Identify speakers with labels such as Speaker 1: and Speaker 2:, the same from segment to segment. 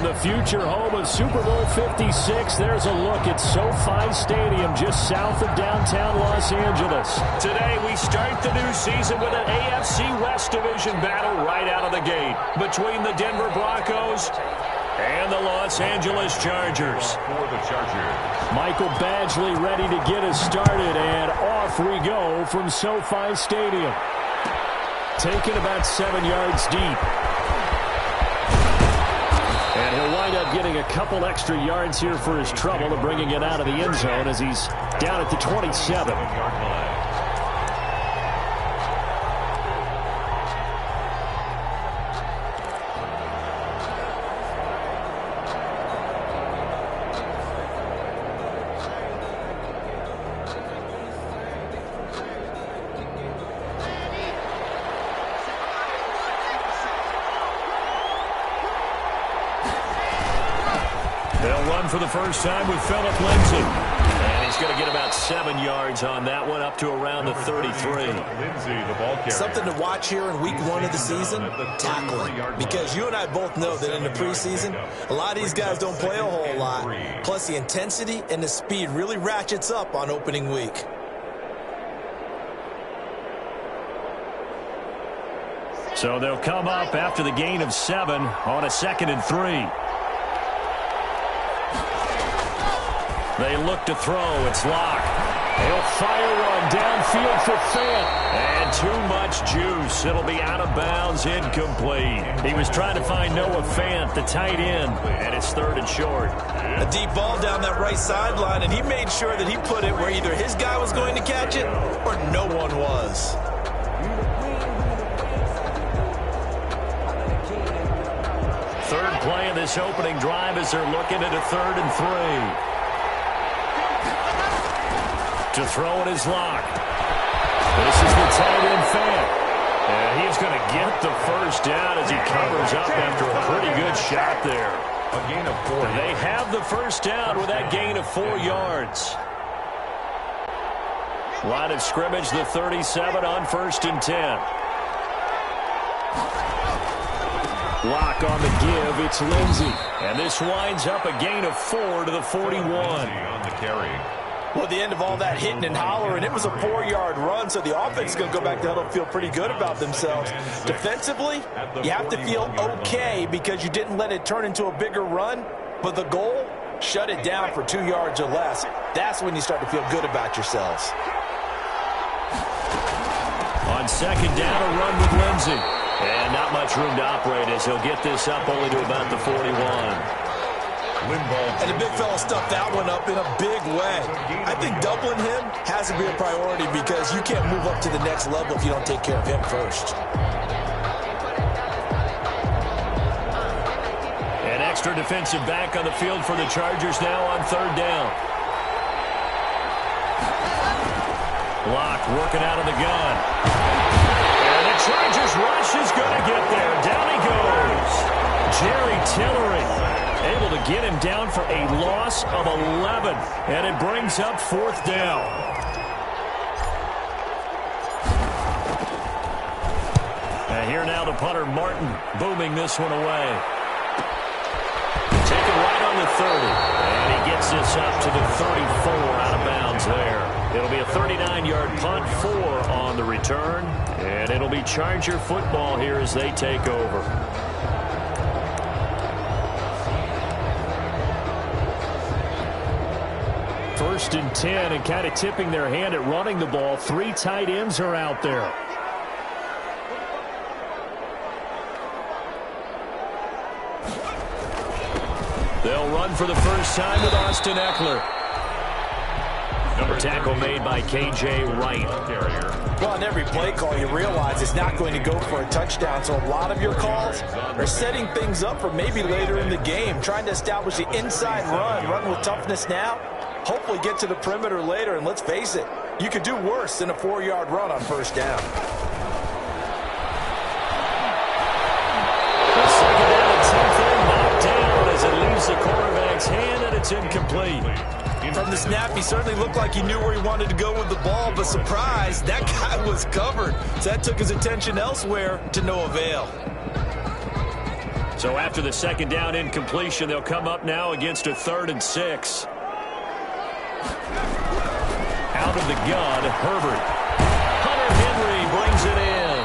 Speaker 1: From the future home of Super Bowl 56, there's a look at SoFi Stadium just south of downtown Los Angeles. Today, we start the new season with an AFC West Division battle right out of the gate between the Denver Broncos and the Los Angeles Chargers.
Speaker 2: For the Chargers,
Speaker 1: Michael Badgley ready to get us started, and off we go from SoFi Stadium. Taken about 7 yards deep. And he'll wind up getting a couple extra yards here for his trouble of bringing it out of the end zone as he's down at the 27. They'll run for the first time with Phillip Lindsay. And he's going to get about 7 yards on that one, up to around the 33.
Speaker 3: Something to watch here in week 1 of the season, tackling. Because you and I both know that in the preseason, a lot of these guys don't play a whole lot. Plus, the intensity and the speed really ratchets up on opening week.
Speaker 1: So they'll come up after the gain of 7 on a 2nd and 3. They look to throw. It's Locke. He'll fire one downfield for Fant. And too much juice. It'll be out of bounds, incomplete. He was trying to find Noah Fant, the tight end, and it's 3rd and short.
Speaker 3: A deep ball down that right sideline, and he made sure that he put it where either his guy was going to catch it or no one was.
Speaker 1: Third play of this opening drive as they're looking at a 3rd and 3. To throw it is Locke. This is the tight end Fant. And he's going to get the first down as he covers up after a pretty good shot there.
Speaker 2: a gain of 4.
Speaker 1: They have the first down with that gain of 4 yards. Line of scrimmage, the 37 on 1st and 10. Lock on the give, it's Lindsay. And this winds up a gain of 4 to the 41.
Speaker 2: On the carry.
Speaker 3: Well, at the end of all that hitting and hollering, it was a 4-yard run, so the offense is going to go back to huddle and feel pretty good about themselves. Defensively, you have to feel okay because you didn't let it turn into a bigger run, but the goal, shut it down for 2 yards or less. That's when you start to feel good about yourselves.
Speaker 1: On 2nd down, a run with Lindsay. And not much room to operate as he'll get this up only to about the 41.
Speaker 3: And the big fella stuffed that one up in a big way. I think doubling him has to be a priority because you can't move up to the next level if you don't take care of him first.
Speaker 1: An extra defensive back on the field for the Chargers now on 3rd down. Block working out of the gun. And the Chargers rush is going to get there. Down he goes. Jerry Tillery able to get him down for a loss of 11. And it brings up 4th down. And here now the punter Martin booming this one away. Taken right on the 30. And he gets this up to the 34 out of bounds there. It'll be a 39-yard punt, 4 on the return. And it'll be Charger football here as they take over. First and 10, and kind of tipping their hand at running the ball. 3 tight ends are out there. They'll run for the first time with Austin Eckler. A tackle made by K.J. Wright.
Speaker 3: Well, on every play call, you realize it's not going to go for a touchdown. So a lot of your calls are setting things up for maybe later in the game, trying to establish the inside run with toughness now. Hopefully get to the perimeter later, and let's face it, you could do worse than a 4-yard run on 1st down.
Speaker 1: The 2nd down and 10th knocked down as it leaves the quarterback's hand, and it's incomplete.
Speaker 3: From the snap, he certainly looked like he knew where he wanted to go with the ball, but surprise, that guy was covered. So that took his attention elsewhere to no avail.
Speaker 1: So after the second down incompletion, they'll come up now against a 3rd and 6. Out of the gun, Herbert. Hunter Henry brings it in.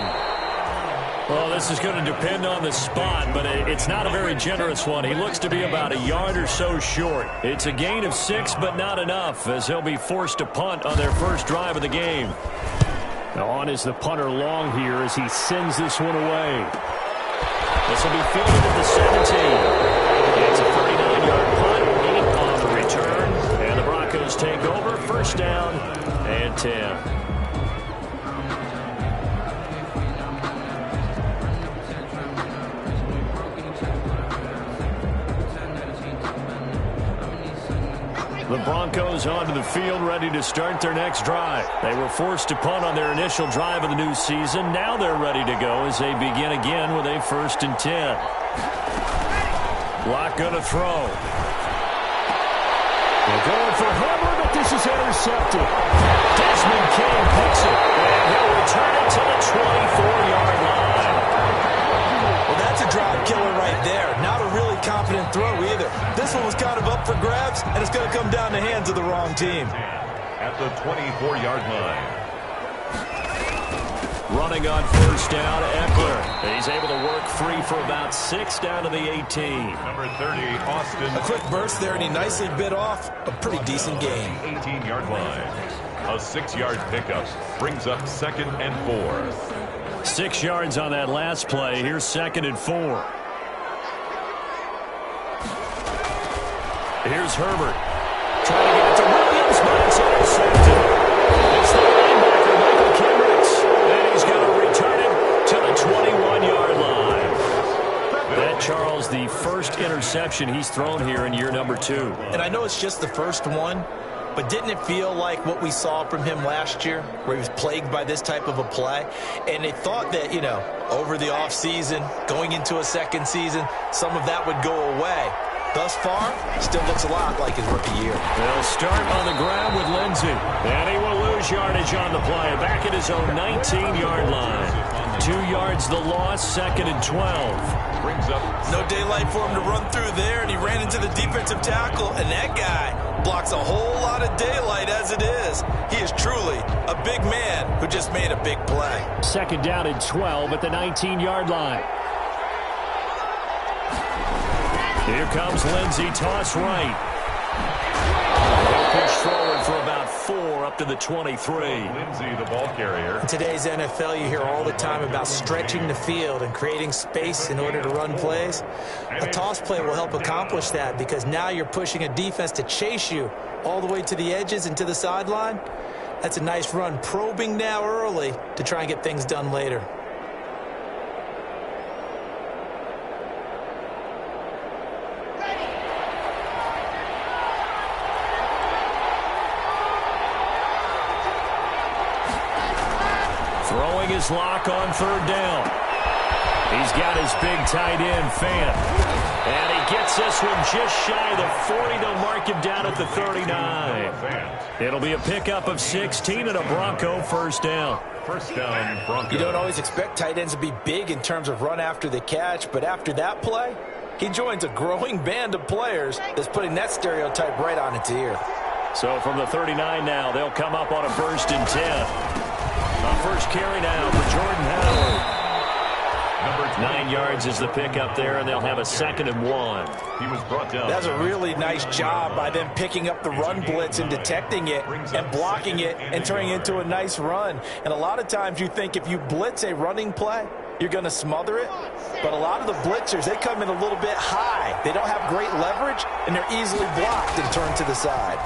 Speaker 1: Well, this is going to depend on the spot, but it's not a very generous one. He looks to be about a yard or so short. It's a gain of 6, but not enough, as he'll be forced to punt on their first drive of the game. Now on is the punter long here as he sends this one away. This will be fielded at the 17. It's a 39-yard punt, 8 on the return, and the Broncos take over, first down and 10. The Broncos onto the field, ready to start their next drive. They were forced to punt on their initial drive of the new season. Now they're ready to go as they begin again with a 1st and 10. Lock going to throw. They're going for Herbert, but this is intercepted. Desmond King picks it, and he'll return it to the 24-yard line.
Speaker 3: Well, that's a drive killer right there. Not a really confident throw either. This one was kind of up for grabs, and it's going to come down the hands of the wrong team.
Speaker 2: At the 24-yard line.
Speaker 1: Running on first down, Eckler. He's able to work free for about 6 down to the 18.
Speaker 2: Number 30, Austin.
Speaker 3: A quick burst there, and he nicely bit off a pretty decent gain.
Speaker 2: 18-yard line. A 6-yard pickup brings up 2nd and 4.
Speaker 1: 6 yards on that last play. Here's 2nd and 4. Here's Herbert. Trying to get it to Williams, but it's intercepted. It's the linebacker, Michael Kendricks. And he's going to return it to the 21-yard line. That, Charles, the first interception he's thrown here in year number 2.
Speaker 3: And I know it's just the first one, but didn't it feel like what we saw from him last year, where he was plagued by this type of a play? And they thought that, you know, over the offseason, going into a second season, some of that would go away. Thus far, still looks a lot like his rookie year.
Speaker 1: They'll start on the ground with Lindsey. And he will lose yardage on the play. Back at his own 19-yard line. 2 yards the loss, 2nd and 12.
Speaker 2: Brings up.
Speaker 3: No daylight for him to run through there, and he ran into the defensive tackle, and that guy blocks a whole lot of daylight as it is. He is truly a big man who just made a big play.
Speaker 1: 2nd down and 12 at the 19-yard line. Here comes Lindsey, toss right. He'll push forward for about 4 up to the 23.
Speaker 2: Lindsey, the ball carrier.
Speaker 4: In today's NFL, you hear all the time about stretching the field and creating space in order to run plays. A toss play will help accomplish that because now you're pushing a defense to chase you all the way to the edges and to the sideline. That's a nice run, probing now early to try and get things done later.
Speaker 1: Throwing his lock on 3rd down. He's got his big tight end, Fant. And he gets this one just shy of the 40. They'll mark him down at the 39. It'll be a pickup of 16 and a Bronco first down.
Speaker 2: First down, Broncos.
Speaker 3: You don't always expect tight ends to be big in terms of run after the catch, but after that play, he joins a growing band of players that's putting that stereotype right on its ear.
Speaker 1: So from the 39 now, they'll come up on a 1st and 10. First carry now for Jordan Howard. 9 yards is the pickup there, and they'll have a 2nd and 1.
Speaker 2: He was brought down.
Speaker 3: That's a really nice job by them picking up the run blitz and detecting it and blocking it and turning it into a nice run. And a lot of times you think if you blitz a running play, you're going to smother it. But a lot of the blitzers, they come in a little bit high. They don't have great leverage, and they're easily blocked and turned to the side.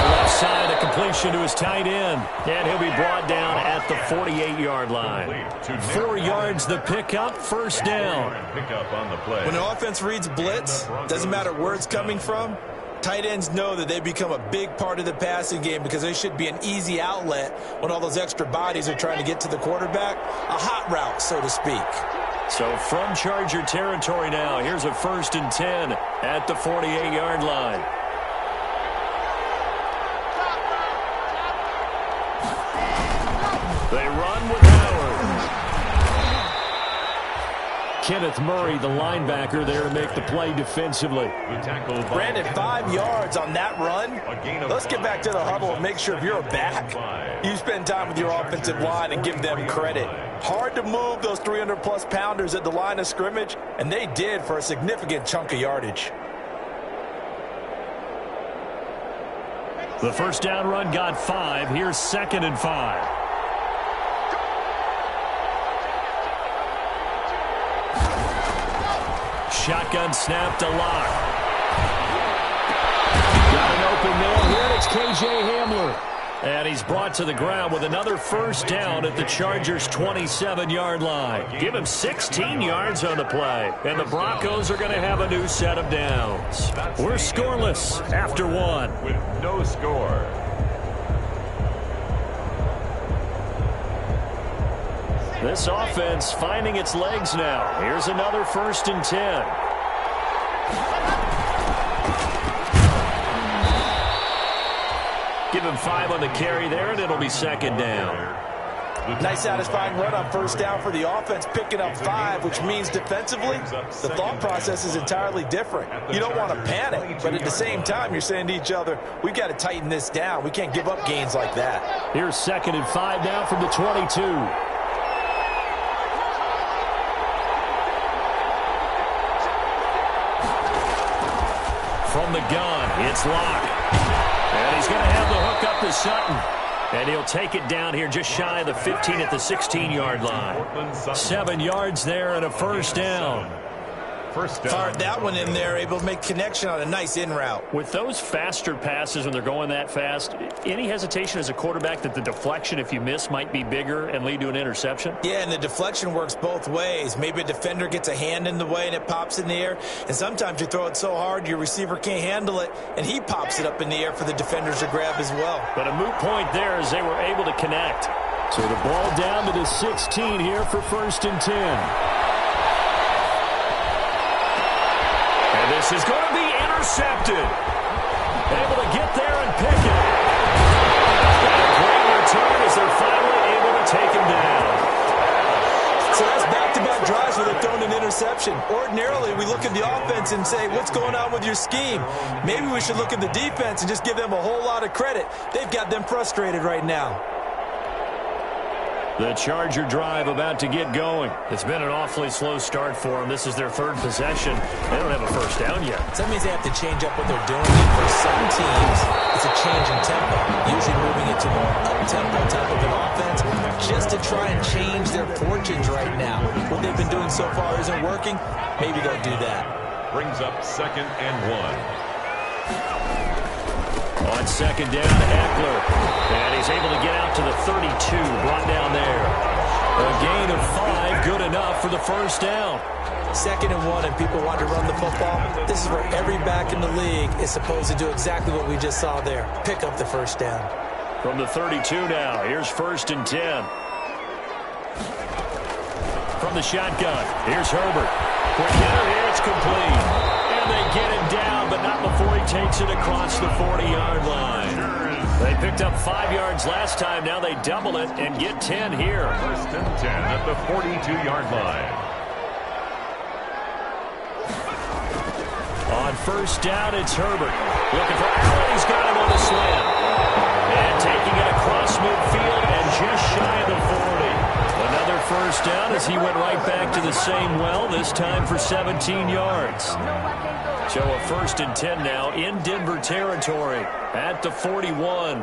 Speaker 1: Left side, a completion to his tight end. And he'll be brought down at the 48-yard line. 4 yards the pickup, first down.
Speaker 2: Pickup on the play.
Speaker 3: When the offense reads blitz, doesn't matter where it's coming from, tight ends know that they become a big part of the passing game because they should be an easy outlet when all those extra bodies are trying to get to the quarterback. A hot route, so to speak.
Speaker 1: So from Charger territory now, here's a 1st and 10 at the 48-yard line. They run with Howard. Kenneth Murray, the linebacker, there to make the play defensively.
Speaker 3: Brandon, 5 yards on that run. Let's get back to the huddle and make sure if you're a back, you spend time with your offensive line and give them credit. Hard to move those 300-plus pounders at the line of scrimmage, and they did for a significant chunk of yardage.
Speaker 1: The first down run got 5. Here's 2nd and 5. Shotgun snap to Locke. Got an open man here, and it's K.J. Hamler. And he's brought to the ground with another first down at the Chargers' 27-yard line. Give him 16 yards on the play. And the Broncos are going to have a new set of downs. We're scoreless after 1.
Speaker 2: With no score.
Speaker 1: This offense finding its legs now. Here's another 1st and 10. Give him 5 on the carry there, and it'll be 2nd down.
Speaker 3: Nice satisfying run on first down for the offense, picking up 5, which means defensively, the thought process is entirely different. You don't want to panic, but at the same time, you're saying to each other, we've got to tighten this down. We can't give up gains like that.
Speaker 1: Here's 2nd and 5 now from the 22. From the gun, it's Locke. And he's going to have the hook up to Sutton. And he'll take it down here just shy of the 15 at the 16-yard line. 7 yards there and a first down.
Speaker 3: Fired that one in there, able to make connection on a nice in route.
Speaker 1: With those faster passes when they're going that fast, any hesitation as a quarterback that the deflection, if you miss, might be bigger and lead to an interception?
Speaker 3: Yeah, and the deflection works both ways. Maybe a defender gets a hand in the way and it pops in the air, and sometimes you throw it so hard your receiver can't handle it, and he pops it up in the air for the defenders to grab as well.
Speaker 1: But a moot point there as they were able to connect. So the ball down to the 16 here for 1st and 10. This is going to be intercepted. Able to get there and pick it. And a great return as they're finally able to take him down.
Speaker 3: So that's back-to-back drives where they've thrown an interception. Ordinarily, we look at the offense and say, what's going on with your scheme? Maybe we should look at the defense and just give them a whole lot of credit. They've got them frustrated right now.
Speaker 1: The Charger drive about to get going. It's been an awfully slow start for them. This is their 3rd possession. They don't have a first down yet.
Speaker 3: So that means they have to change up what they're doing. And for some teams, it's a change in tempo, usually moving it to more up-tempo type of an offense just to try and change their fortunes right now. What they've been doing so far isn't working. Maybe they'll do that.
Speaker 2: Brings up 2nd and 1.
Speaker 1: On 2nd down, Eckler. And he's able to get out to the 32, brought down there. A gain of 5, good enough for the first down.
Speaker 3: 2nd and 1, and people want to run the football. This is where every back in the league is supposed to do exactly what we just saw there. Pick up the first down.
Speaker 1: From the 32 now, here's 1st and 10. From the shotgun, here's Herbert. Quick hitter here, it's complete. And they get him down, but not before he takes it across the 40-yard line. They picked up 5 yards last time. Now they double it and get 10 here.
Speaker 2: 1st and 10 at the 42-yard line.
Speaker 1: On first down, it's Herbert. Looking for Allen. He's got him on the slam. And taking it across midfield and just shy of the 40. Another first down as he went right back to the same well, this time for 17 yards. So a 1st and 10 now in Denver territory at the 41.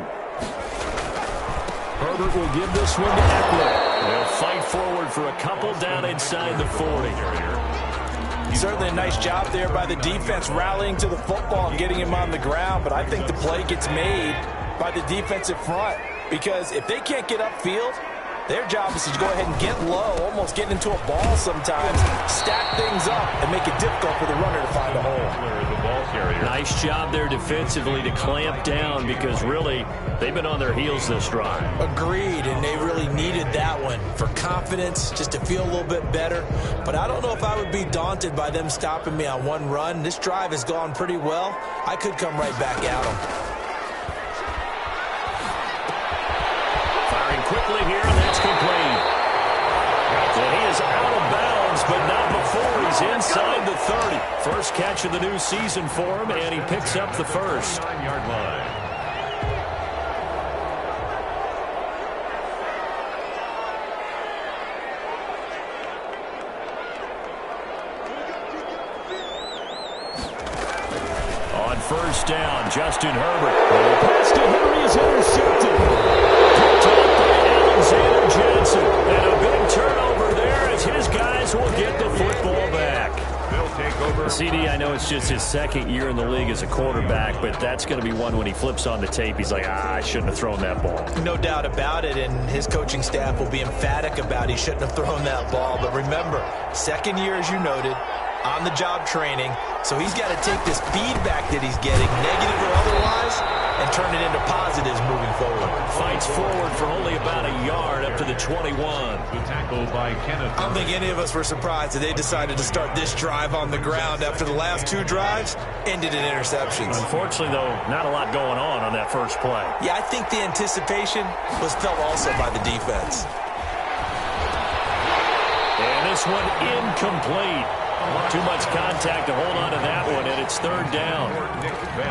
Speaker 1: Herbert will give this one to Eckler. They'll fight forward for a couple down inside the 40.
Speaker 3: Certainly a nice job there by the defense rallying to the football and getting him on the ground, but I think the play gets made by the defensive front because if they can't get upfield, their job is to go ahead and get low, almost get into a ball sometimes, stack things up, and make it difficult for the runner to find a hole.
Speaker 1: Nice job there defensively to clamp down because really they've been on their heels this drive.
Speaker 3: Agreed, and they really needed that one for confidence, just to feel a little bit better. But I don't know if I would be daunted by them stopping me on one run. This drive has gone pretty well. I could come right back at them.
Speaker 1: Quickly here, and that's complete. And he is out of bounds, but not before first catch of the new season for him, and he picks up the first.
Speaker 2: 9-yard line.
Speaker 1: On first down, Justin Herbert. Pass to Henry is intercepted. Picked up by Alexander Johnson. And a big turnover there as his guys will get the football back. CD, I know it's just his second year in the league as a quarterback, but that's going to be one when he flips on the tape, he's like, I shouldn't have thrown that ball.
Speaker 3: No doubt about it, and his coaching staff will be emphatic about he shouldn't have thrown that ball. But remember, second year, as you noted, on-the-job training, so he's got to take this feedback that he's getting, negative or otherwise, and turn it into positives moving forward.
Speaker 1: Fights forward for only about a yard up to the 21.
Speaker 2: The tackle by Kenneth.
Speaker 3: I don't think any of us were surprised that they decided to start this drive on the ground after the last two drives ended in interceptions.
Speaker 1: Unfortunately, though, not a lot going on that first play.
Speaker 3: Yeah, I think the anticipation was felt also by the defense.
Speaker 1: And this one incomplete. Too much contact to hold on to that one, and it's third down.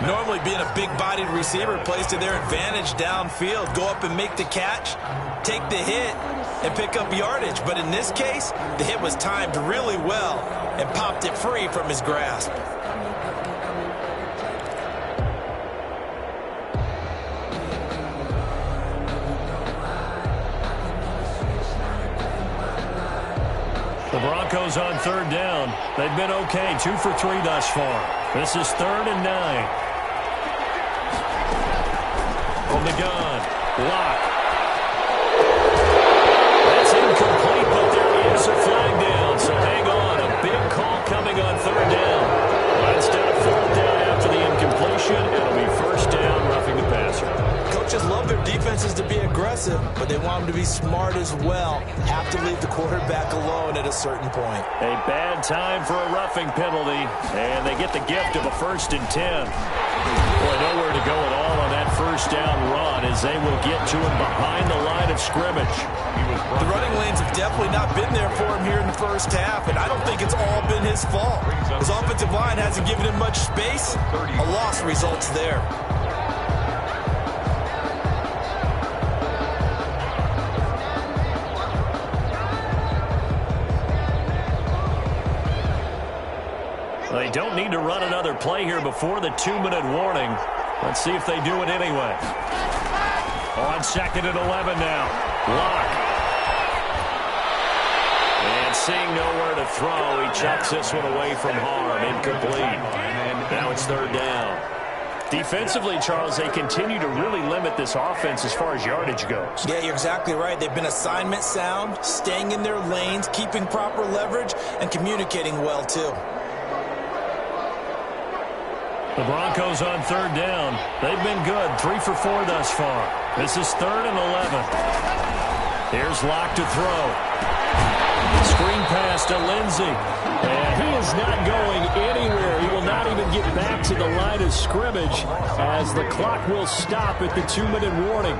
Speaker 3: Normally being a big-bodied receiver plays to their advantage downfield. Go up and make the catch, take the hit, and pick up yardage. But in this case, the hit was timed really well and popped it free from his grasp.
Speaker 1: The Broncos on third down. They've been okay, 2 for 3 thus far. This is 3rd and 9. From the gun, Lock. That's incomplete, but there is a flag down, so hang on. A big call coming on third down. Well, instead of fourth down after the incompletion, it'll be first down, roughing the passer.
Speaker 3: Coaches love their defenses to be aggressive, but they want them to be smart as well. Have to leave the quarterback alone at a certain point.
Speaker 1: A bad time for a roughing penalty, and they get the gift of a 1st and 10. Boy, nowhere to go at all on that first down run as they will get to him behind the line of scrimmage.
Speaker 3: The running lanes have definitely not been there for him here in the first half, and I don't think it's all been his fault. His offensive line hasn't given him much space. A loss results there.
Speaker 1: They don't need to run another play here before the 2-minute warning. Let's see if they do it anyway. On 2nd and 11 now. Lock. And seeing nowhere to throw, he chucks this one away from harm. Incomplete. Now it's third down. Defensively, Charles, they continue to really limit this offense as far as yardage goes.
Speaker 3: Yeah, you're exactly right. They've been assignment sound, staying in their lanes, keeping proper leverage, and communicating well, too.
Speaker 1: The Broncos on third down. They've been good, 3 for 4 thus far. This is 3rd and 11. Here's Lock to throw. Screen pass to Lindsey. And he is not going anywhere. He will not even get back to the line of scrimmage as the clock will stop at the 2-minute warning.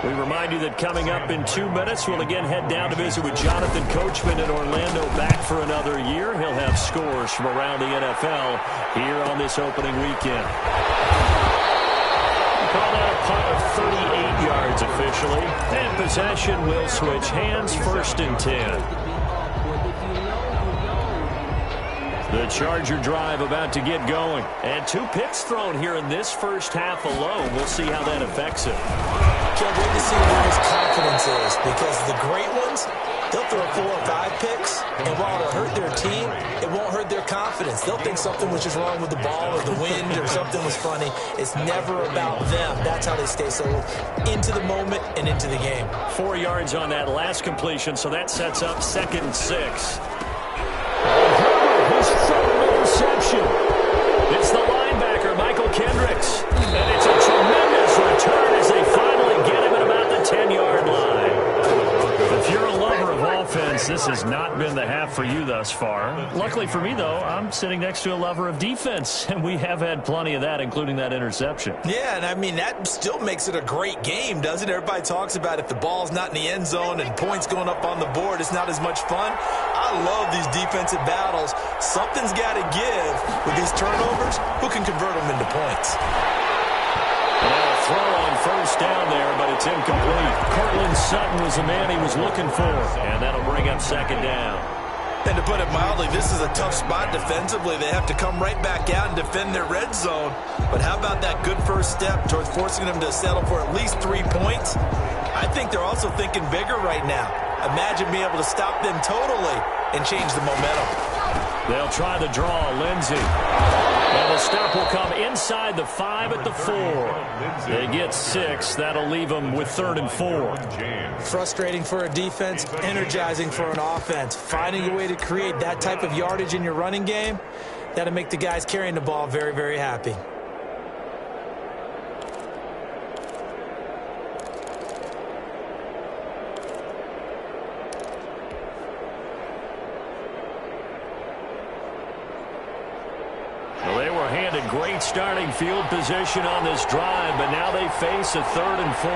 Speaker 1: We remind you that coming up in 2 minutes, we'll again head down to visit with Jonathan Coachman in Orlando, back for another year. He'll have scores from around the NFL here on this opening weekend. We call that a punt of 38 yards officially. And possession will switch hands, 1st and 10. The Charger drive about to get going. And 2 picks thrown here in this first half alone. We'll see how that affects him.
Speaker 3: Can't wait to see where his confidence is, because the great ones, they'll throw 4 or 5 picks, and while it'll hurt their team, it won't hurt their confidence. They'll think something was just wrong with the ball or the wind or something was funny. It's never about them. That's how they stay so into the moment and into the game.
Speaker 1: 4 yards on that last completion, so that sets up 2nd and 6. His third interception. It's the linebacker, Michael Kendricks. And it's a tremendous return as they finally get him at about the 10-yard line. If you're a lover of offense, this has not been the half for you thus far. Luckily for me, though, I'm sitting next to a lover of defense, and we have had plenty of that, including that interception.
Speaker 3: Yeah, and I mean, that still makes it a great game, doesn't it? Everybody talks about if the ball's not in the end zone and points going up on the board, it's not as much fun. I love of these defensive battles, something's got to give with these turnovers. Who can convert them into points?
Speaker 1: And a throw on first down there, but it's incomplete. Cortland Sutton was the man he was looking for, and that'll bring up second down.
Speaker 3: And to put it mildly, this is a tough spot defensively. They have to come right back out and defend their red zone. But how about that good first step towards forcing them to settle for at least 3 points? I think they're also thinking bigger right now. Imagine being able to stop them totally and change the momentum.
Speaker 1: They'll try the draw. Lindsey. And the stop will come inside the 5 at the 4. They get 6. That'll leave them with 3rd and 4.
Speaker 4: Frustrating for a defense, energizing for an offense. Finding a way to create that type of yardage in your running game, that'll make the guys carrying the ball very, very happy.
Speaker 1: Great starting field position on this drive, but now they face a 3rd and 4.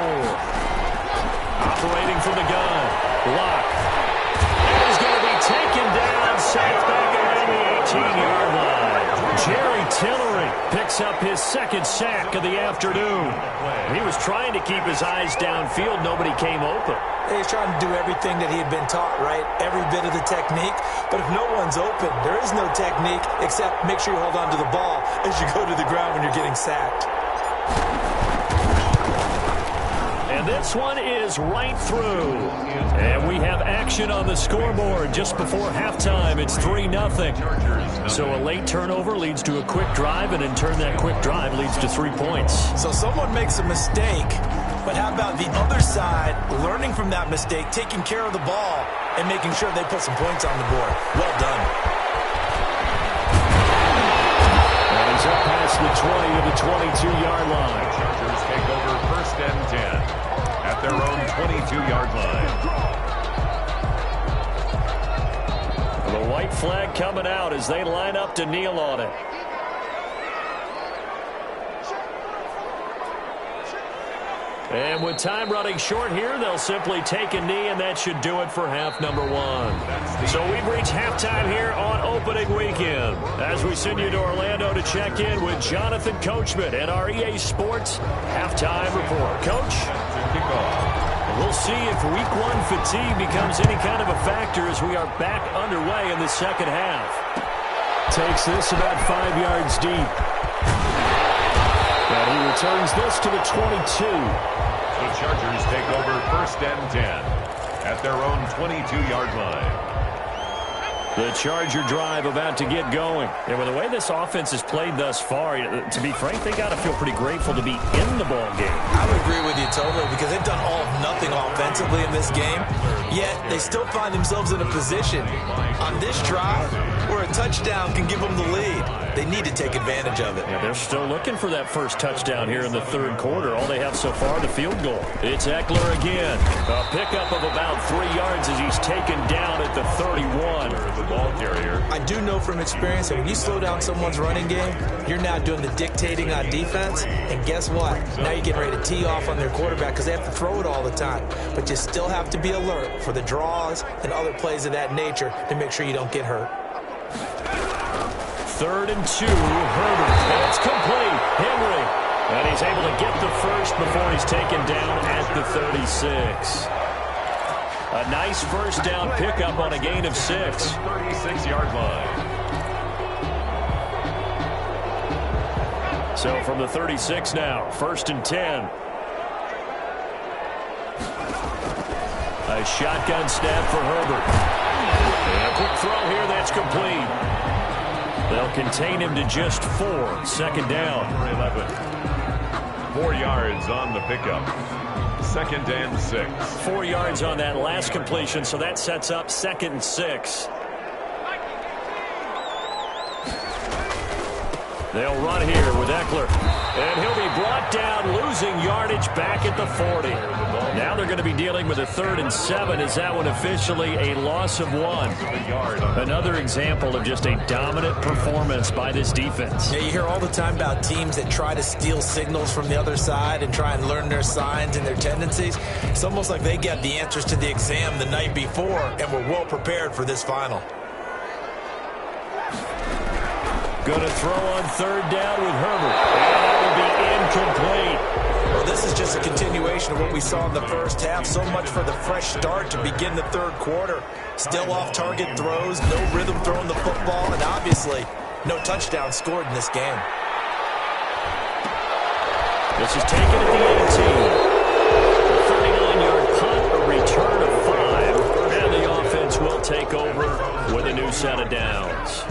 Speaker 1: Operating from the gun. Block. And he's going to be taken down, sacked back around the 18-yard line. Jerry Tillery picks up his 2nd sack of the afternoon. He was trying to keep his eyes downfield. Nobody came open.
Speaker 4: He's trying to do everything that he had been taught, right? Every bit of the technique. But if no one's open, there is no technique except make sure you hold on to the ball as you go to the ground when you're getting sacked.
Speaker 1: And this one is right through. And we have action on the scoreboard just before halftime. It's 3-0. So a late turnover leads to a quick drive, and in turn that quick drive leads to 3 points.
Speaker 3: So someone makes a mistake, but how about the other side learning from that mistake, taking care of the ball, and making sure they put some points on the board? Well done.
Speaker 1: And he's up past the 20 to the 22-yard line.
Speaker 2: Chargers take over 1st and 10 at their own 22-yard line.
Speaker 1: The white flag coming out as they line up to kneel on it. And with time running short here, they'll simply take a knee, and that should do it for half number 1. So we've reached halftime here on opening weekend as we send you to Orlando to check in with Jonathan Coachman and our EA Sports halftime report. Coach? We'll see if week 1 fatigue becomes any kind of a factor as we are back underway in the second half. Takes this about 5 yards deep. And he returns this to the 22.
Speaker 2: The Chargers take over 1st and 10 at their own 22-yard line.
Speaker 1: The Charger drive about to get going. And with the way this offense has played thus far, to be frank, they got to feel pretty grateful to be in the ball game.
Speaker 3: I would agree with you totally because they've done all of nothing offensively in this game, yet they still find themselves in a position on this drive where a touchdown can give them the lead. They need to take advantage of it.
Speaker 1: Yeah, they're still looking for that first touchdown here in the 3rd quarter. All they have so far, the field goal. It's Eckler again. A pickup of about 3 yards as he's taken down at the 31.
Speaker 2: The ball carrier.
Speaker 4: I do know from experience that when you slow down someone's running game, you're now doing the dictating on defense. And guess what? Now you're getting ready to tee off on their quarterback because they have to throw it all the time. But you still have to be alert for the draws and other plays of that nature to make sure you don't get hurt.
Speaker 1: 3rd and 2, Herbert. And it's complete. Henry. And he's able to get the first before he's taken down at the 36. A nice first down pickup on a gain of 6.
Speaker 2: 36-yard line.
Speaker 1: So from the 36 now, 1st and 10. A shotgun snap for Herbert. And a quick throw here, that's complete. They'll contain him to just 4. 2nd down.
Speaker 2: 11. 4 yards on the pickup. 2nd and 6.
Speaker 1: 4 yards on that last completion, so that sets up 2nd and 6. They'll run here with Eckler. And he'll be brought down, losing yardage back at the 40. Now they're going to be dealing with a 3rd and 7. Is that one officially a loss of 1? Another example of just a dominant performance by this defense.
Speaker 3: Yeah, you hear all the time about teams that try to steal signals from the other side and try and learn their signs and their tendencies. It's almost like they get the answers to the exam the night before and were well prepared for this final.
Speaker 1: Going to throw on third down with Herbert. And that will be incomplete.
Speaker 3: Well, this is just a continuation of what we saw in the first half. So much for the fresh start to begin the third quarter. Still off-target throws, no rhythm throwing the football, and obviously no touchdown scored in this game.
Speaker 1: This is taken at the 18. A 39-yard punt, a return of 5, and the offense will take over with a new set of downs.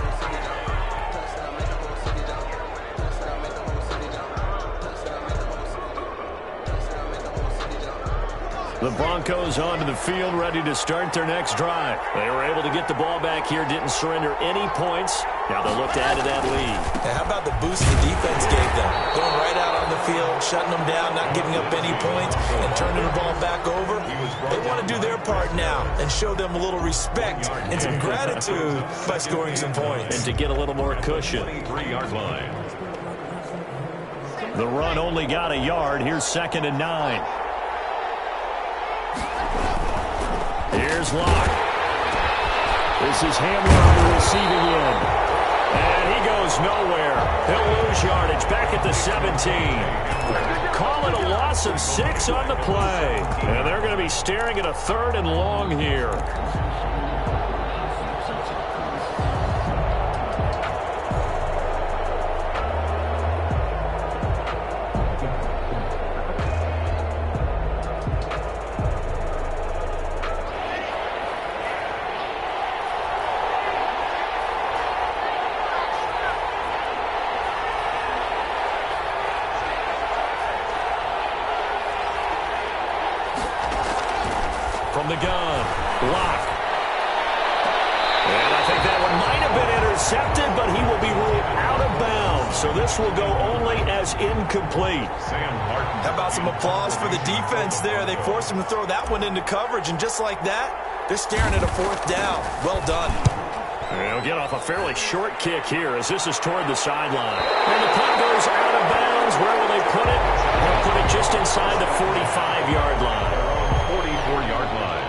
Speaker 1: The Broncos onto the field, ready to start their next drive. They were able to get the ball back here, didn't surrender any points. Now they'll look to add to that lead.
Speaker 3: And how about the boost the defense gave them? Going right out on the field, shutting them down, not giving up any points, and turning the ball back over. They want to do their part now and show them a little respect and some gratitude by scoring some points.
Speaker 1: And to get a little more cushion.
Speaker 2: 3-yard line.
Speaker 1: The run only got a yard. Here's 2nd and 9. Here's Locke. This is Hamler on the receiving end. And he goes nowhere. He'll lose yardage back at the 17. Call it a loss of 6 on the play. And they're going to be staring at a 3rd and long here. From the gun, Locke. And I think that one might have been intercepted, but he will be ruled out of bounds. So this will go only as incomplete.
Speaker 3: How about some applause for the defense there? They forced him to throw that one into coverage, and just like that, they're staring at a 4th down. Well done.
Speaker 1: They'll get off a fairly short kick here as this is toward the sideline. And the punt goes out of bounds. Where will they put it? They'll put it just inside the 45-yard line.
Speaker 2: 44-yard line.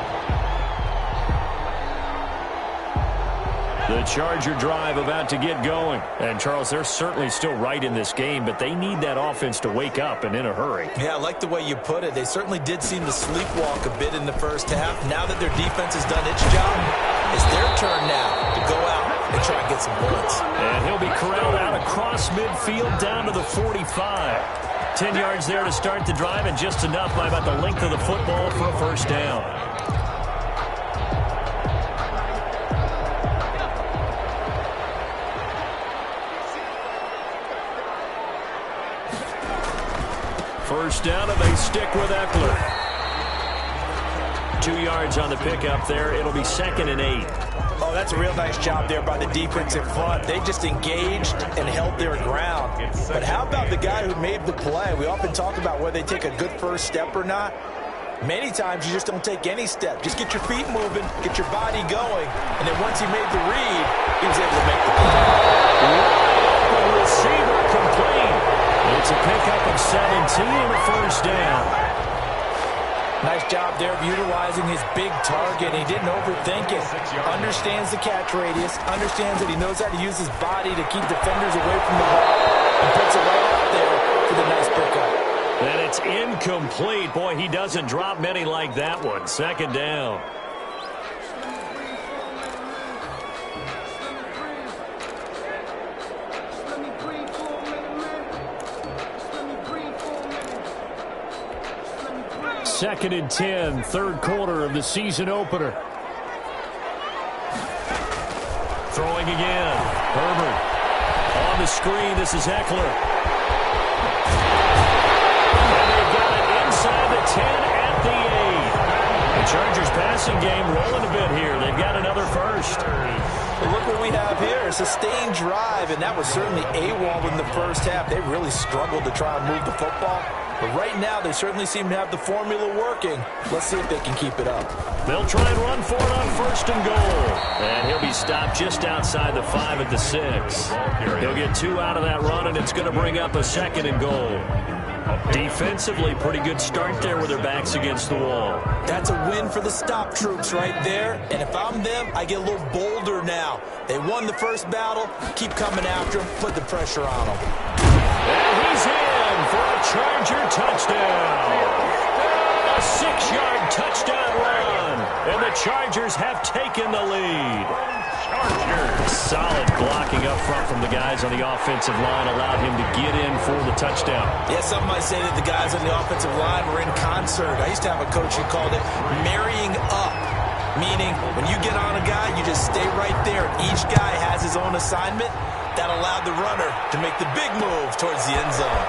Speaker 1: The Charger drive about to get going. And, Charles, they're certainly still right in this game, but they need that offense to wake up and in a hurry.
Speaker 3: Yeah, I like the way you put it. They certainly did seem to sleepwalk a bit in the first half. Now that their defense has done its job, it's their turn now to go out and try and get some points.
Speaker 1: And he'll be corralled out across midfield down to the 45. 10 yards there to start the drive, and just enough by about the length of the football for a first down. First down, and they stick with Eckler. 2 yards on the pickup there. It'll be 2nd and 8.
Speaker 3: Oh, that's a real nice job there by the defensive front. They just engaged and held their ground. But how about the guy who made the play? We often talk about whether they take a good first step or not. Many times you just don't take any step. Just get your feet moving, get your body going, and then once he made the read, he was able to make the play.
Speaker 1: The receiver complete. It's a pickup of 17 and a first down.
Speaker 3: Nice job there of utilizing his big target. He didn't overthink it. Understands the catch radius. Understands that he knows how to use his body to keep defenders away from the ball. And puts it right out there for the nice pickup.
Speaker 1: And it's incomplete. Boy, he doesn't drop many like that one. 2nd down. Second and 10, 3rd quarter of the season opener. Throwing again. Herbert on the screen. This is Eckler. And they've got it inside the 10 at the 8. The Chargers passing game rolling a bit here. They've got another first.
Speaker 3: Well, look what we have here. A sustained drive, and that was certainly AWOL in the first half. They really struggled to try and move the football. But right now, they certainly seem to have the formula working. Let's see if they can keep it up.
Speaker 1: They'll try and run for it on 1st and goal. And he'll be stopped just outside the 5 at the 6. He'll get 2 out of that run, and it's going to bring up a 2nd and goal.
Speaker 2: A
Speaker 1: Defensively, pretty good start there with their backs against the wall.
Speaker 3: That's a win for the stop troops right there. And if I'm them, I get a little bolder now. They won the first battle. Keep coming after them. Put the pressure on them.
Speaker 1: And he's in for a Charger touchdown. A 6-yard touchdown run. And the Chargers have taken the lead. Solid blocking up front from the guys on the offensive line allowed him to get in for the touchdown.
Speaker 3: Yeah, some might say that the guys on the offensive line were in concert. I used to have a coach who called it marrying up, meaning when you get on a guy, you just stay right there. Each guy has his own assignment. That allowed the runner to make the big move towards the end zone.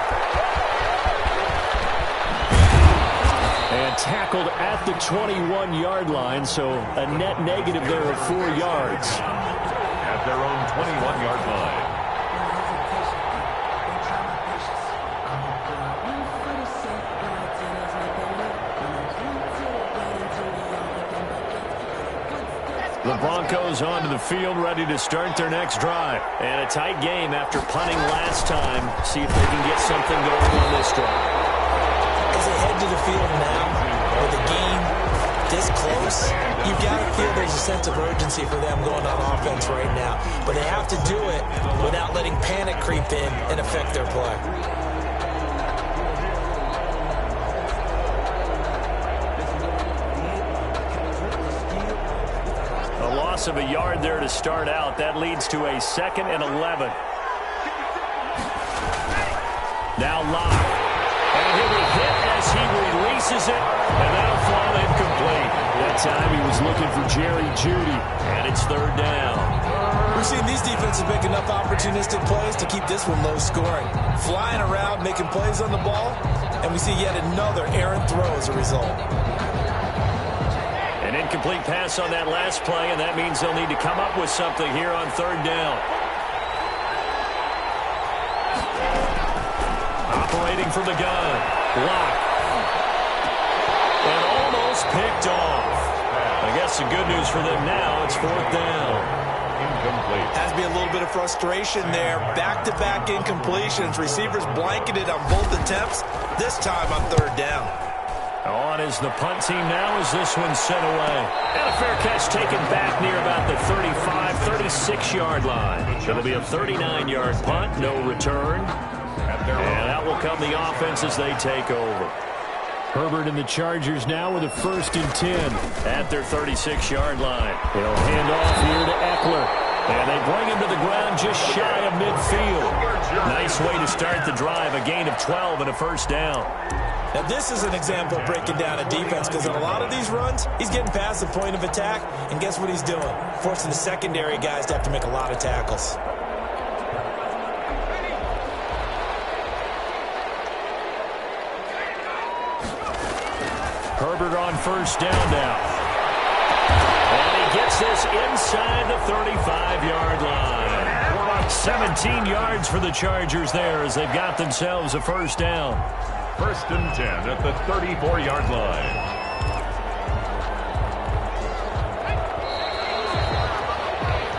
Speaker 1: And tackled at the 21-yard line, so a net negative there of 4 yards.
Speaker 2: At their own 21-yard line.
Speaker 1: The Broncos onto the field, ready to start their next drive. And a tight game after punting last time. See if they can get something going on this drive.
Speaker 3: As they head to the field now, with the game this close, you've got to feel there's a sense of urgency for them going on offense right now. But they have to do it without letting panic creep in and affect their play.
Speaker 1: A loss of a yard there to start out. That leads to a 2nd and 11. Now Locke. And he'll be hit as he releases it, and that'll fall incomplete. That time he was looking for Jerry Jeudy, and it's 3rd down.
Speaker 3: We've seen these defenses make enough opportunistic plays to keep this one low scoring. Flying around, making plays on the ball, and we see yet another errant throw as a result.
Speaker 1: An incomplete pass on that last play, and that means they'll need to come up with something here on 3rd down. Operating from the gun. Block. And almost picked off. I guess the good news for them now, it's 4th down.
Speaker 2: Incomplete.
Speaker 3: Has to be a little bit of frustration there. Back-to-back incompletions. Receivers blanketed on both attempts. This time on 3rd down.
Speaker 1: On is the punt team now as this one's sent away. And a fair catch taken back near about the 35, 36-yard line. It'll be a 39-yard punt, no return. And out will come the offense as they take over. Herbert and the Chargers now with a 1st and 10 at their 36-yard line. He'll hand off here to Eckler. And they bring him to the ground just shy of midfield. Nice way to start the drive. A gain of 12 and a 1st down.
Speaker 3: Now, this is an example of breaking down a defense because on a lot of these runs, he's getting past the point of attack, and guess what he's doing? Forcing the secondary guys to have to make a lot of tackles.
Speaker 1: Herbert on 1st down now. And he gets this inside the 35-yard line. 17 yards for the Chargers there as they've got themselves a 1st down.
Speaker 2: 1st and 10 at the 34-yard line.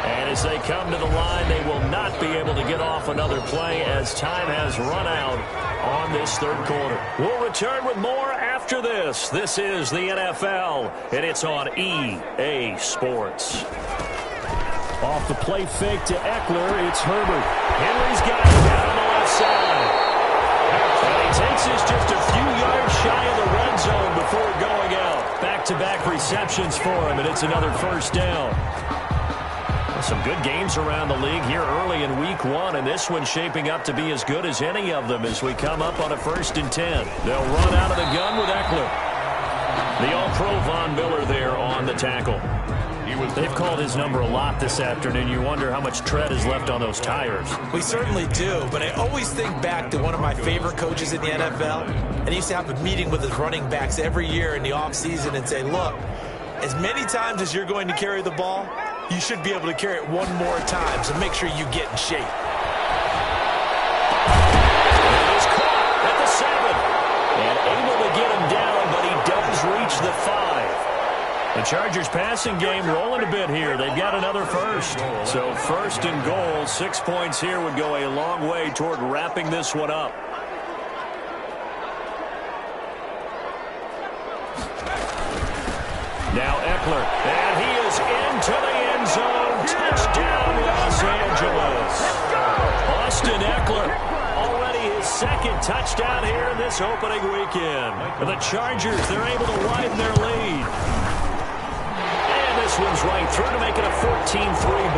Speaker 1: And as they come to the line, they will not be able to get off another play as time has run out on this 3rd quarter. We'll return with more after this. This is the NFL, and it's on EA Sports. Off the play fake to Eckler, it's Herbert. Henry's got it down on the left side. And he takes this just a few yards shy of the red zone before going out. Back-to-back receptions for him, and it's another 1st down. Some good games around the league here early in week 1, and this one's shaping up to be as good as any of them as we come up on a 1st and 10. They'll run out of the gun with Eckler. The All-Pro Von Miller there on the tackle. They've called his number a lot this afternoon. You wonder how much tread is left on those tires.
Speaker 3: We certainly do, but I always think back to one of my favorite coaches in the NFL, and he used to have a meeting with his running backs every year in the offseason and say, look, as many times as you're going to carry the ball, you should be able to carry it one more time, so make sure you get in shape.
Speaker 1: He's caught at the 7, and able to get him down, but he does reach the 5. The Chargers passing game rolling a bit here. They've got another 1st. So 1st and goal, 6 points here would go a long way toward wrapping this one up. Eckler. And he is into the end zone. Touchdown, Los Angeles. Austin Eckler, already his second touchdown here in this opening weekend. And the Chargers, they're able to widen their lead. And this one's right through to make it a 14-3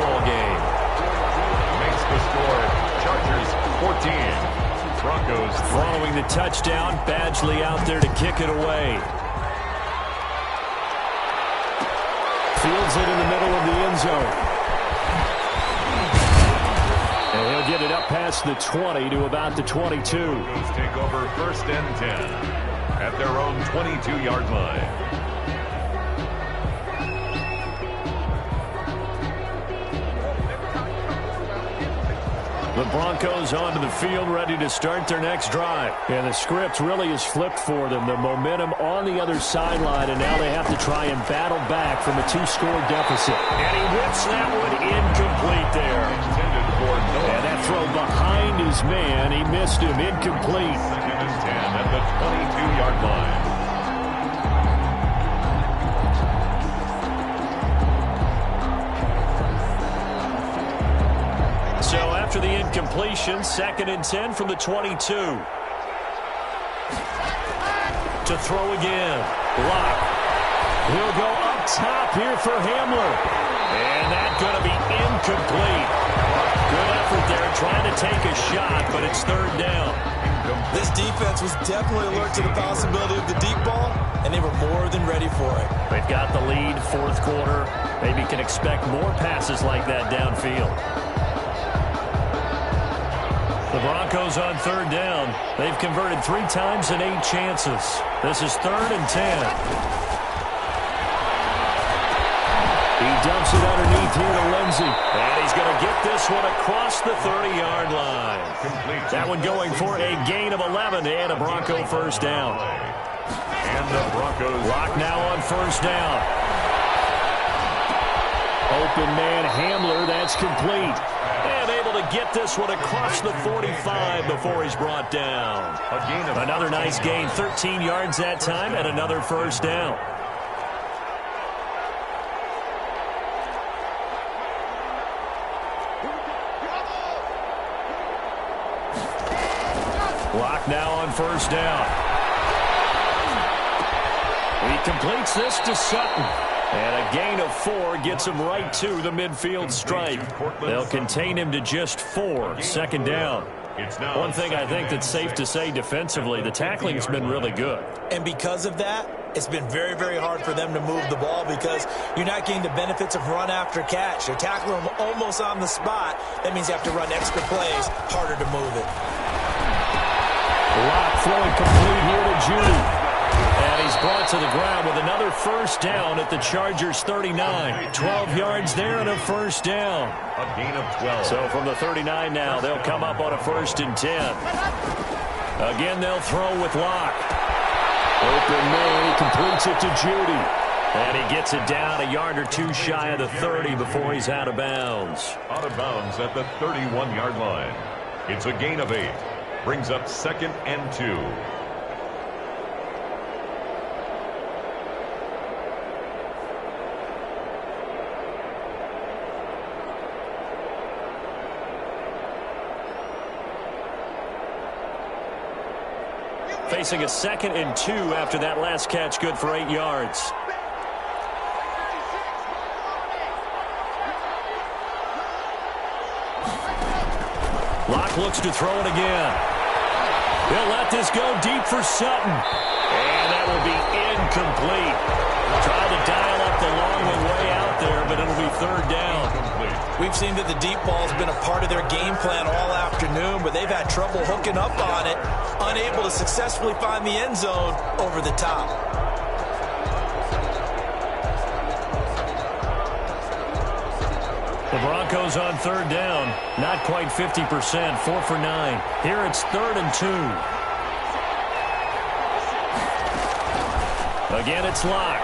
Speaker 1: ball game.
Speaker 2: Makes the score. Chargers 14. Broncos
Speaker 1: following the touchdown. Badgley out there to kick it away. Fields it in the middle of the end zone. And he'll get it up past the 20 to about the 22.
Speaker 2: Broncos take over 1st and 10 at their own 22-yard line.
Speaker 1: The Broncos onto the field, ready to start their next drive. And the script really is flipped for them. The momentum on the other sideline, and now they have to try and battle back from a 2-score deficit. And he whips that one incomplete there. And that throw behind his man, he missed him, incomplete.
Speaker 2: 2nd and 10 at the 22-yard line.
Speaker 1: So after the incompletion, 2nd and 10 from the 22. To throw again. Lock. He'll go up top here for Hamler. And that's going to be incomplete. Good effort there trying to take a shot, but it's 3rd down.
Speaker 3: This defense was definitely alert to the possibility of the deep ball, and they were more than ready for it.
Speaker 1: They've got the lead, 4th quarter. Maybe can expect more passes like that downfield. The Broncos on 3rd down. They've converted 3 times in 8 chances. This is 3rd and 10. He dumps it underneath here to Lindsey. And he's going to get this one across the 30-yard line. That one going for a gain of 11 and a Bronco 1st down.
Speaker 2: And the Broncos
Speaker 1: lock now on 1st down. Open man Hamler, that's complete. And able to get this one across the 45 before he's brought down. Another nice gain, 13 yards that time, and another 1st down. Lock now on 1st down. He completes this to Sutton. And a gain of 4 gets him right to the midfield stripe. They'll contain him to just 4. 2nd down. One thing I think that's safe to say defensively, the tackling's been really good.
Speaker 3: And because of that, it's been very, very hard for them to move the ball because you're not getting the benefits of run after catch. They're tackling them almost on the spot. That means you have to run extra plays, harder to move it.
Speaker 1: Lock throwing complete here to Judy. And he's brought to the ground with another 1st down at the Chargers 39. 12 yards there and a 1st down.
Speaker 2: A gain of 12.
Speaker 1: So from the 39 now, they'll come up on a 1st and 10. Again, they'll throw with Lock. Open man, he completes it to Judy. And he gets it down a yard or 2 shy of the 30 before he's out of bounds.
Speaker 2: Out of bounds at the 31-yard line. It's a gain of 8. Brings up 2nd and 2.
Speaker 1: Facing a 2nd and 2 after that last catch, good for 8 yards. Lock looks to throw it again. He'll let this go deep for Sutton. And that will be incomplete. Tried to dial up the long one way out there, but it'll be 3rd down.
Speaker 3: We've seen that the deep ball has been a part of their game plan all afternoon, but they've had trouble hooking up on it, unable to successfully find the end zone over the top.
Speaker 1: The Broncos on 3rd down, not quite 50%, 4 for 9. Here it's 3rd and 2. Again, it's Lock.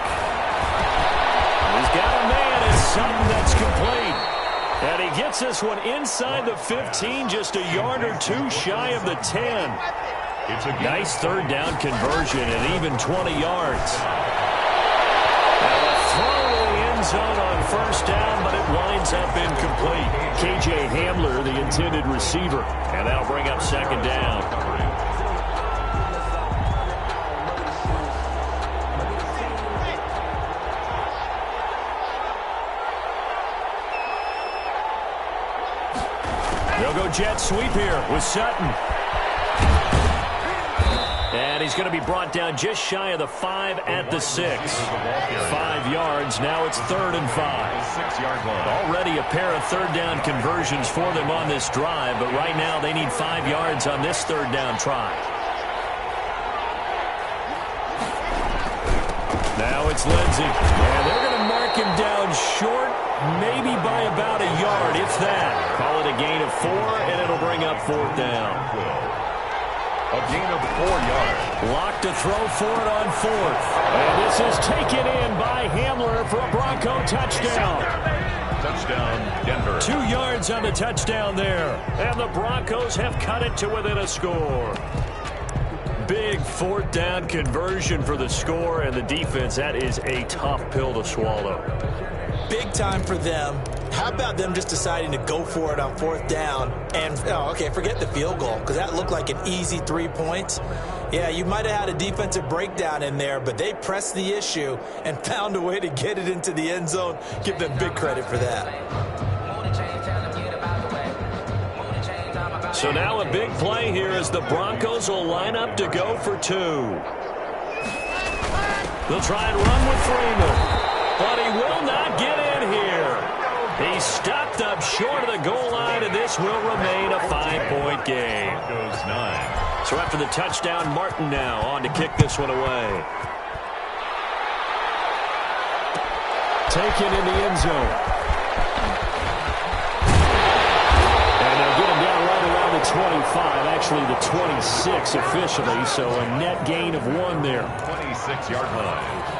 Speaker 1: He's got a man. It's Sutton that's complete. And he gets this one inside the 15, just a yard or 2 shy of the 10.
Speaker 2: It's a
Speaker 1: nice 3rd down conversion and even 20 yards. And the throw zone on first down, but it winds up incomplete. K.J. Hamler, the intended receiver, and that'll bring up second down. They'll go jet sweep here with Sutton. And he's going to be brought down just shy of the 5 at the 6. 5 yards. Now it's 3rd and 5.
Speaker 2: 6-yard line.
Speaker 1: Already a pair of third down conversions for them on this drive, but right now they need 5 yards on this third down try. Now it's Lindsey. And they're going to mark him down short, maybe by about a yard, if that. Call it a gain of 4, and it'll bring up 4th down.
Speaker 2: A gain of 4 yards.
Speaker 1: Lock to throw for it on 4th. And this is taken in by Hamler for a Bronco touchdown.
Speaker 2: Touchdown, Denver.
Speaker 1: 2 yards on the touchdown there. And the Broncos have cut it to within a score. Big 4th down conversion for the score, and the defense, that is a tough pill to swallow.
Speaker 4: Big time for them. How about them just deciding to go for it on 4th down and, okay, forget the field goal, because that looked like an easy 3 points. Yeah, you might have had a defensive breakdown in there, but they pressed the issue and found a way to get it into the end zone. Give them big credit for that.
Speaker 1: So now a big play here as the Broncos will line up to go for 2. They'll try and run with Freeman, but he will not get in here. He's stopped up short of the goal line, and this will remain a 5-point game.
Speaker 2: Goes 9.
Speaker 1: So after the touchdown, Martin now on to kick this one away. Taken in the end zone. And they'll get him down right around the 25, actually the 26 officially, so a net gain of 1 there.
Speaker 2: 26-yard line.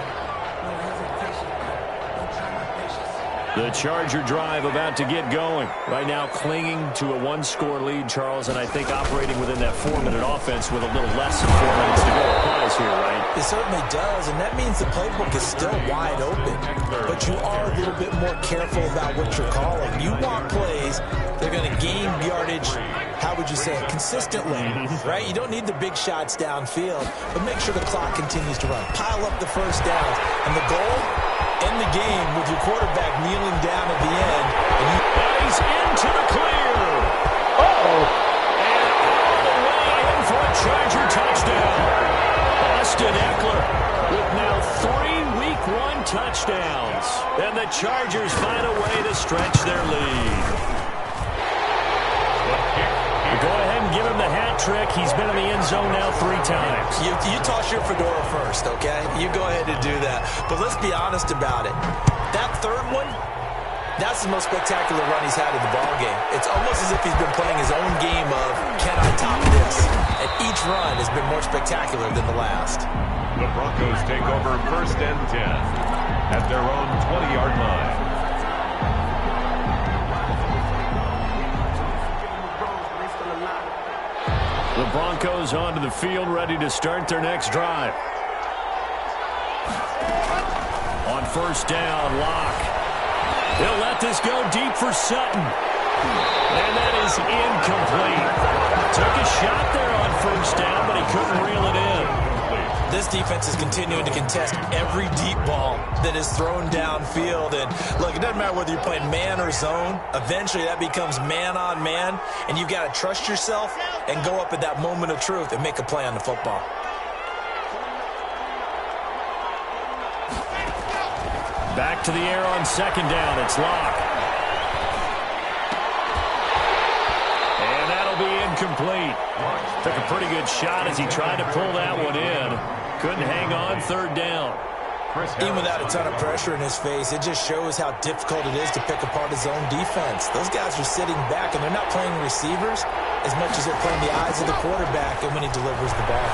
Speaker 1: The Charger drive about to get going. Right now clinging to a 1-score lead, Charles, and I think operating within that 4-minute offense with a little less than 4 minutes to go applies here, right?
Speaker 4: It certainly does, and that means the playbook is still wide open. But you are a little bit more careful about what you're calling. You want plays that are going to gain yardage, how would you say it, consistently, right? You don't need the big shots downfield, but make sure the clock continues to run. Pile up the first downs, and the goal, end the game with your quarterback kneeling down at the end.
Speaker 1: And he's into the clear. And all the way in for a Charger touchdown. Austin Eckler with now 3 Week 1 touchdowns. And the Chargers find a way to stretch their lead. Go ahead and give him the hat trick. He's been in the end zone now 3 times.
Speaker 4: You toss your fedora first, okay? You go ahead and do that. But let's be honest about it. That third one, that's the most spectacular run he's had in the ballgame. It's almost as if he's been playing his own game of, can I top this? And each run has been more spectacular than the last.
Speaker 2: The Broncos take over 1st and 10 at their own 20-yard line.
Speaker 1: The Broncos onto the field, ready to start their next drive. On 1st down, Locke. He'll let this go deep for Sutton. And that is incomplete. Took a shot there on 1st down, but he couldn't reel it in.
Speaker 4: This defense is continuing to contest every deep ball that is thrown downfield. And look, it doesn't matter whether you're playing man or zone. Eventually that becomes man on man, and you've got to trust yourself and go up at that moment of truth and make a play on the football.
Speaker 1: Back to the air on 2nd down. It's Locke. And that'll be incomplete. Took a pretty good shot as he tried to pull that one in. Couldn't hang on 3rd down.
Speaker 4: Even without a ton of pressure in his face, it just shows how difficult it is to pick apart his own defense. Those guys are sitting back, and they're not playing receivers as much as they're playing the eyes of the quarterback and when he delivers the ball.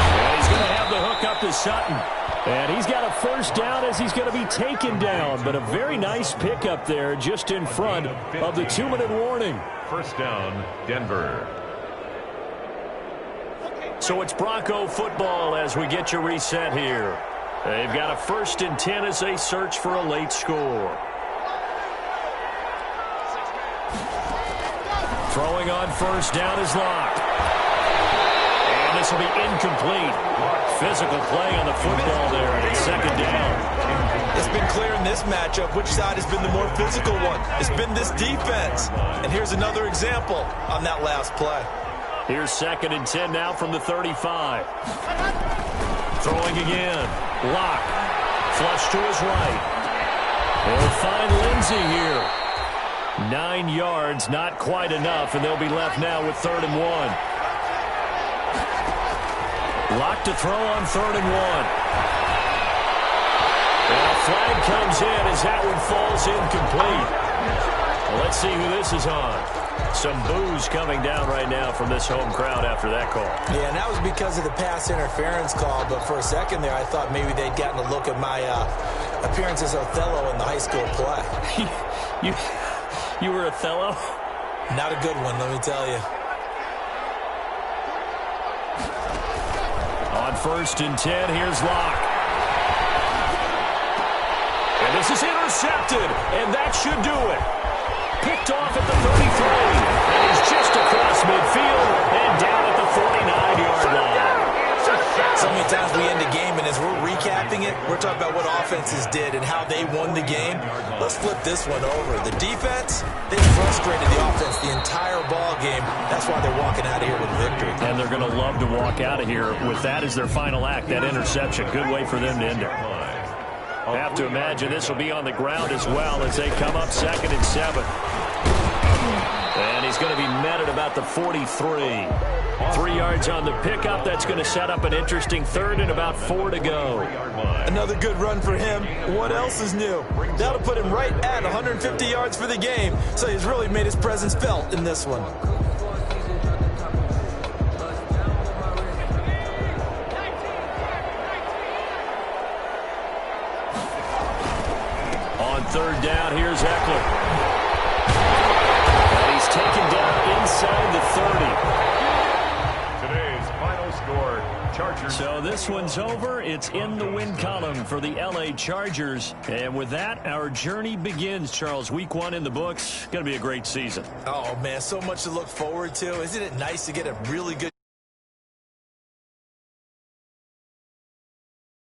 Speaker 1: And he's going to have the hook up to Sutton. And he's got a 1st down as he's going to be taken down. But a very nice pickup there just in front of the 2-minute warning.
Speaker 2: 1st down, Denver.
Speaker 1: So it's Bronco football as we get you reset here. They've got a 1st and 10 as they search for a late score. Throwing on 1st down is Locke. And this will be incomplete. Physical play on the football there, and it's 2nd down.
Speaker 3: It's been clear in this matchup which side has been the more physical one. It's been this defense. And here's another example on that last play.
Speaker 1: Here's 2nd and 10 now from the 35. Throwing again. Locke. Flush to his right. They'll find Lindsey here. 9 yards, not quite enough, and they'll be left now with 3rd and 1. Locke to throw on 3rd and 1. And a flag comes in as that one falls incomplete. Well, let's see who this is on. Some boos coming down right now from this home crowd after that call.
Speaker 4: Yeah, and that was because of the pass interference call, but for a second there I thought maybe they'd gotten a look at my appearance as Othello in the high school play.
Speaker 1: You were Othello?
Speaker 4: Not a good one, let me tell you.
Speaker 1: On 1st and 10, here's Locke. And this is intercepted, and that should do it. Picked off at the 33, and he's just across midfield and down at the 49-yard line.
Speaker 4: So many times we end a game, and as we're recapping it, we're talking about what offenses did and how they won the game. Let's flip this one over. The defense, they frustrated the offense the entire ball game. That's why they're walking out of here with a victory.
Speaker 1: And they're going to love to walk out of here with that as their final act, that interception. Good way for them to end it. I have to imagine this will be on the ground as well as they come up 2nd and 7. And he's going to be met at about the 43. 3 yards on the pickup. That's going to set up an interesting 3rd and about 4 to go.
Speaker 3: Another good run for him. What else is new? That'll put him right at 150 yards for the game. So he's really made his presence felt in this one.
Speaker 1: On 3rd down, here's Eckler. And he's taken down inside the 30.
Speaker 2: Chargers.
Speaker 1: So this one's over. It's in the win column for the LA Chargers. And with that, our journey begins, Charles. Week 1 in the books. Going to be a great season.
Speaker 3: Oh, man, so much to look forward to. Isn't it nice to get a really good